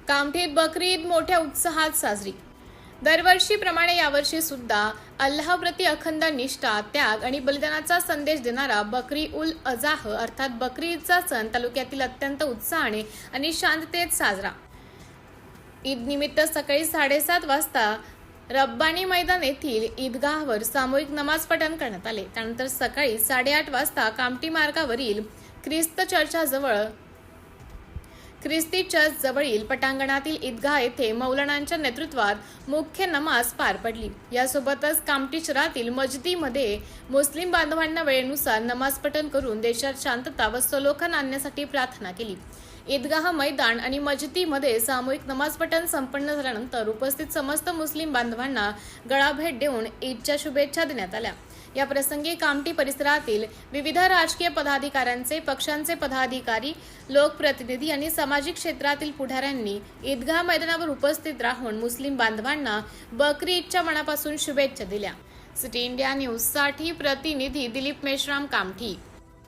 कामठीत बकरी ईद मोठ्या उत्साहात साजरी। दरवर्षीप्रमाणे यावर्षी सुद्धा अल्लाहप्रती अखंड निष्ठा, त्याग आणि बलिदानाचा संदेश देणारा बकरी उल अजाह अर्थात बकरी ईदचा सण तालुक्यातील अत्यंत उत्साहाने आणि शांततेत साजरा। ईद निमित्त सकाळी 7:30 वाजता रब्बानी मैदान येथील ईदगाहवर सामूहिक नमाज पठण करण्यात आले। त्यानंतर सकाळी 8:30 वाजता कामठी मार्गावरील ख्रिस्ती चर्च जवळील पटांगणातील ईदगाह येथे मौलानांच्या नेतृत्वात मुख्य नमाज पार पडली। यासोबतच कामठी शहरातील मस्जिदीमध्ये मुस्लिम बांधवांना वेळेनुसार नमाज पठण करून देशात शांतता व सलोखा आणण्यासाठी प्रार्थना केली। ईदगाह मैदान आणि मस्जिदीमध्ये सामूहिक नमाज पठण संपन्न झाल्यानंतर उपस्थित समस्त मुस्लिम बांधवांना गळाभेट देऊन ईदच्या शुभेच्छा देण्यात आल्या। या प्रसंगी कामठी परिसरातील विविध राजकीय पदाधिकाऱ्यांचे, पक्षांचे पदाधिकारी, लोकप्रतिनिधी आणि सामाजिक क्षेत्रातील पुढाऱ्यांनी ईदगाह मैदानावर उपस्थित राहून मुस्लिम बांधवांना बकरी ईदच्या मनापासून शुभेच्छा दिल्या। सिटी इंडिया न्यूज साठी प्रतिनिधी दिलीप मेश्राम, कामठी।